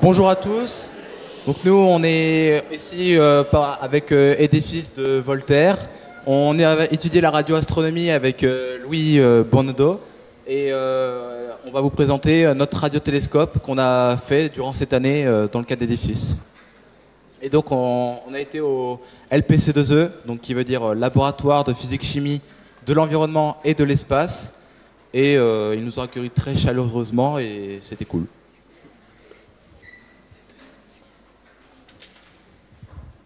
Bonjour à tous. Donc nous, on est ici avec Édifice de Voltaire. On a étudié la radioastronomie avec Louis Bonnedo et on va vous présenter notre radiotélescope qu'on a fait durant cette année dans le cadre d'Édifice. Et donc on a été au LPC2E, donc qui veut dire Laboratoire de physique-chimie de l'environnement et de l'espace. Et ils nous ont accueillis très chaleureusement et c'était cool.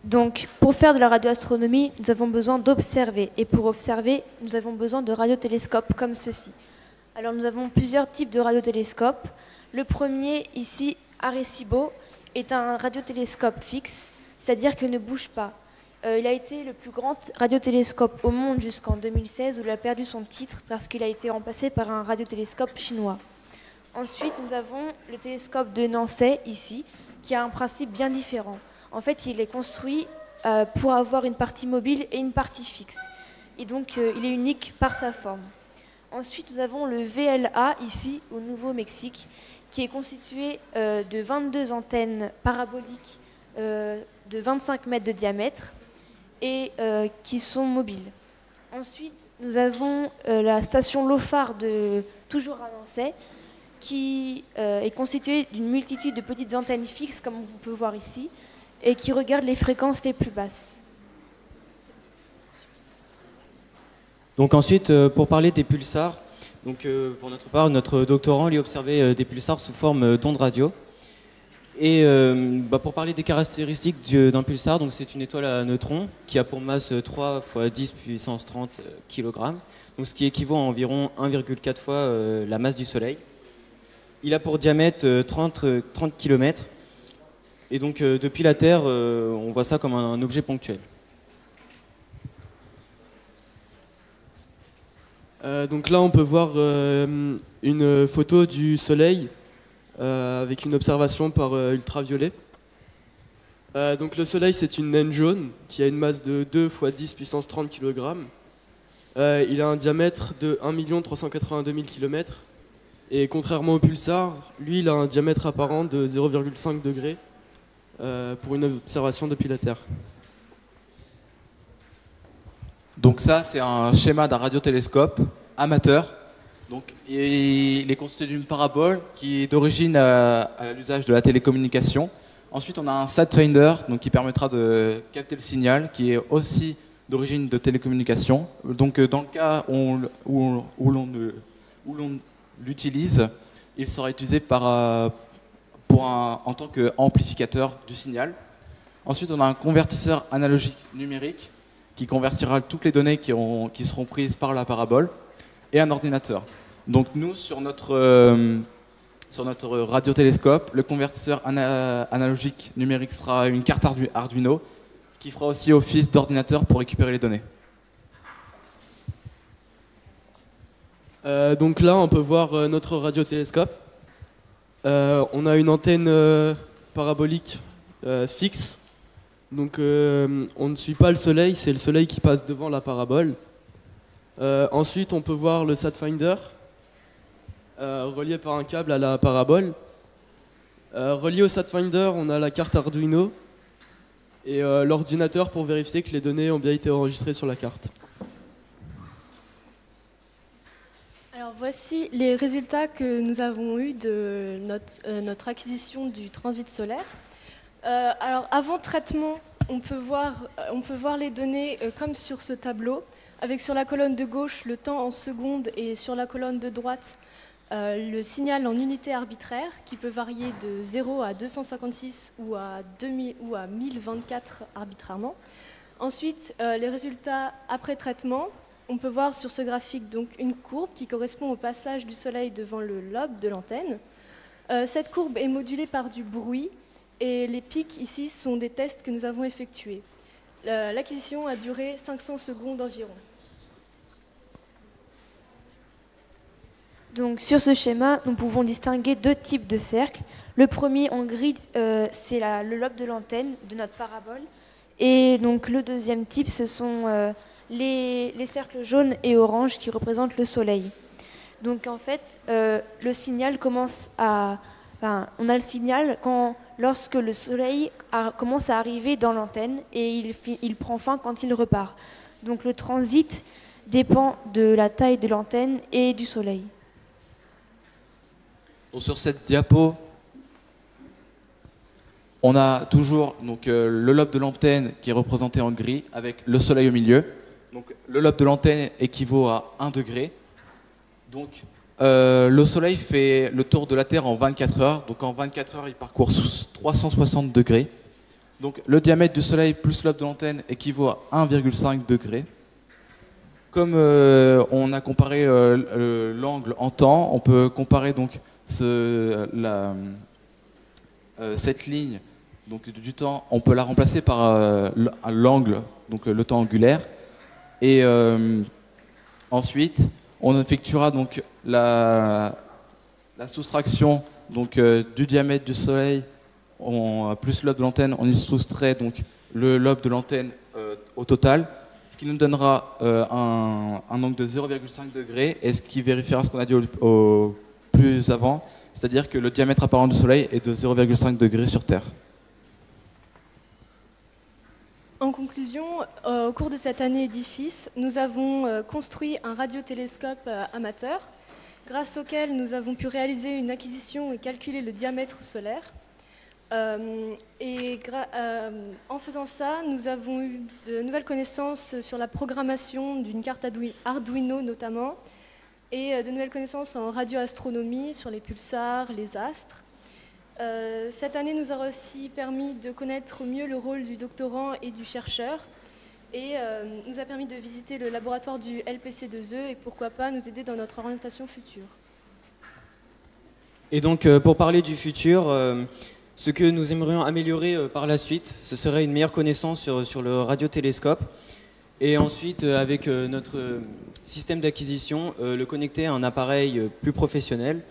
Donc, pour faire de la radioastronomie, nous avons besoin d'observer. Et pour observer, nous avons besoin de radiotélescopes comme ceci. Alors, nous avons plusieurs types de radiotélescopes. Le premier, ici, Arecibo, est un radiotélescope fixe, c'est-à-dire qu'il ne bouge pas. Il a été le plus grand radiotélescope au monde jusqu'en 2016, où il a perdu son titre parce qu'il a été remplacé par un radiotélescope chinois. Ensuite, nous avons le télescope de Nancy, ici, qui a un principe bien différent. En fait, il est construit pour avoir une partie mobile et une partie fixe. Et donc, il est unique par sa forme. Ensuite, nous avons le VLA, ici, au Nouveau-Mexique, qui est constitué de 22 antennes paraboliques de 25 mètres de diamètre et qui sont mobiles. Ensuite, nous avons la station LOFAR de toujours à Nancy, qui est constituée d'une multitude de petites antennes fixes, comme vous pouvez voir ici, et qui regarde les fréquences les plus basses. Donc ensuite, pour parler des pulsars, donc pour notre part, notre doctorant lui observait des pulsars sous forme d'ondes radio. Et pour parler des caractéristiques d'un pulsar, donc c'est une étoile à neutrons qui a pour masse 3 × 10 puissance 30 kg, donc ce qui équivaut à environ 1,4 fois la masse du Soleil. Il a pour diamètre 30 km. Et donc depuis la Terre, on voit ça comme un objet ponctuel. Donc là, on peut voir une photo du Soleil avec une observation par ultraviolet. Donc le Soleil, c'est une naine jaune qui a une masse de 2 × 10 puissance 30 kg. Il a un diamètre de 1 382 000 km. Et contrairement au pulsar, lui, il a un diamètre apparent de 0,5 degrés. Pour une observation depuis la Terre. Donc ça, c'est un schéma d'un radiotélescope amateur. Donc, il est constitué d'une parabole qui est d'origine à l'usage de la télécommunication. Ensuite, on a un SatFinder donc, qui permettra de capter le signal, qui est aussi d'origine de télécommunication. Donc dans le cas où l'on l'utilise, il sera utilisé en tant qu'amplificateur du signal. Ensuite, on a un convertisseur analogique numérique qui convertira toutes les données qui seront prises par la parabole et un ordinateur. Donc nous, sur notre radiotélescope, le convertisseur analogique numérique sera une carte Arduino qui fera aussi office d'ordinateur pour récupérer les données. Donc là, on peut voir notre radiotélescope. On a une antenne parabolique fixe, donc on ne suit pas le Soleil, c'est le Soleil qui passe devant la parabole. Ensuite, on peut voir le SatFinder relié par un câble à la parabole. Relié au SatFinder, on a la carte Arduino et l'ordinateur pour vérifier que les données ont bien été enregistrées sur la carte. Alors voici les résultats que nous avons eus de notre acquisition du transit solaire. Alors avant traitement, on peut voir les données comme sur ce tableau, avec sur la colonne de gauche le temps en secondes et sur la colonne de droite le signal en unité arbitraire qui peut varier de 0 à 256 ou à 1024 arbitrairement. Ensuite, les résultats après traitement. On peut voir sur ce graphique donc une courbe qui correspond au passage du Soleil devant le lobe de l'antenne. Cette courbe est modulée par du bruit et les pics ici sont des tests que nous avons effectués. L'acquisition a duré 500 secondes environ. Donc sur ce schéma, nous pouvons distinguer deux types de cercles. Le premier en gris, c'est le lobe de l'antenne de notre parabole. Et donc le deuxième type, ce sont les cercles jaunes et oranges qui représentent le Soleil. Donc en fait, le signal commence à Enfin, on a le signal lorsque le soleil commence à arriver dans l'antenne et il prend fin quand il repart. Donc le transit dépend de la taille de l'antenne et du soleil. Donc, sur cette diapo, on a toujours donc, le lobe de l'antenne qui est représenté en gris avec le soleil au milieu. Donc, le lobe de l'antenne équivaut à 1 degré. Donc, le soleil fait le tour de la Terre en 24 heures. Donc, en 24 heures, il parcourt 360 degrés. Donc, le diamètre du soleil plus le lobe de l'antenne équivaut à 1,5 degré. Comme on a comparé l'angle en temps, on peut comparer donc cette ligne donc, du temps, on peut la remplacer par l'angle, donc le temps angulaire. Et ensuite, on effectuera donc la soustraction donc, du diamètre du soleil plus le lobe de l'antenne. On y soustrait donc le lobe de l'antenne au total, ce qui nous donnera un angle de 0,5 degré et ce qui vérifiera ce qu'on a dit au plus avant, c'est-à-dire que le diamètre apparent du soleil est de 0,5 degré sur Terre. En conclusion, au cours de cette année édifice, nous avons construit un radiotélescope amateur, grâce auquel nous avons pu réaliser une acquisition et calculer le diamètre solaire. En faisant ça, nous avons eu de nouvelles connaissances sur la programmation d'une carte Arduino notamment, et de nouvelles connaissances en radioastronomie sur les pulsars, les astres. Cette année nous a aussi permis de connaître mieux le rôle du doctorant et du chercheur et nous a permis de visiter le laboratoire du LPC2E et pourquoi pas nous aider dans notre orientation future. Et donc pour parler du futur, ce que nous aimerions améliorer par la suite, ce serait une meilleure connaissance sur le radiotélescope et ensuite avec notre système d'acquisition, le connecter à un appareil plus professionnel.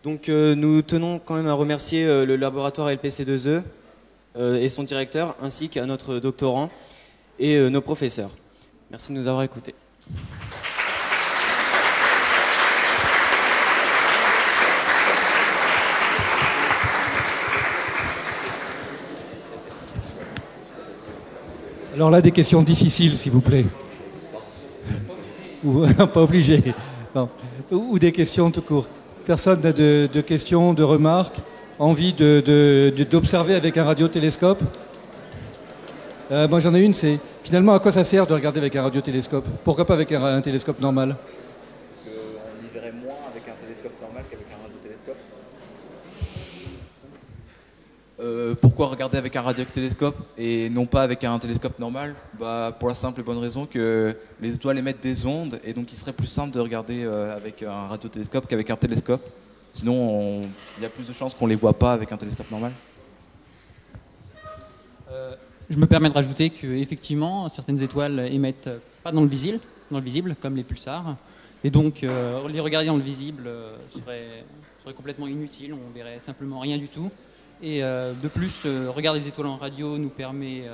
Donc nous tenons quand même à remercier le laboratoire LPC2E et son directeur, ainsi qu'à notre doctorant et nos professeurs. Merci de nous avoir écoutés. Alors là, des questions difficiles, s'il vous plaît. Ou pas obligé. Non. Ou des questions tout court. Personne n'a de questions, de remarques, envie d'observer avec un radiotélescope? Moi j'en ai une, c'est finalement à quoi ça sert de regarder avec un radiotélescope? Pourquoi pas avec un télescope normal? Parce qu'on y verrait moins avec un télescope normal qu'avec un radiotélescope. Pourquoi regarder avec un radiotélescope et non pas avec un télescope normal? Pour la simple et bonne raison que les étoiles émettent des ondes et donc il serait plus simple de regarder avec un radiotélescope qu'avec un télescope. Sinon, il y a plus de chances qu'on ne les voit pas avec un télescope normal. Je me permets de rajouter qu'effectivement, certaines étoiles émettent pas dans le visible, comme les pulsars. Et donc, les regarder dans le visible serait complètement inutile, on verrait simplement rien du tout. Et de plus, regarder les étoiles en radio nous permet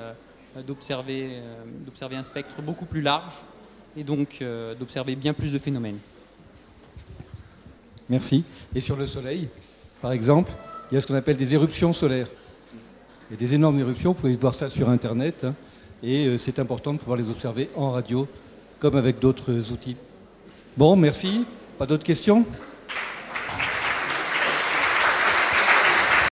d'observer un spectre beaucoup plus large et donc d'observer bien plus de phénomènes. Merci. Et sur le Soleil, par exemple, il y a ce qu'on appelle des éruptions solaires. Il y a des énormes éruptions, vous pouvez voir ça sur Internet, hein, et c'est important de pouvoir les observer en radio, comme avec d'autres outils. Bon, merci. Pas d'autres questions ?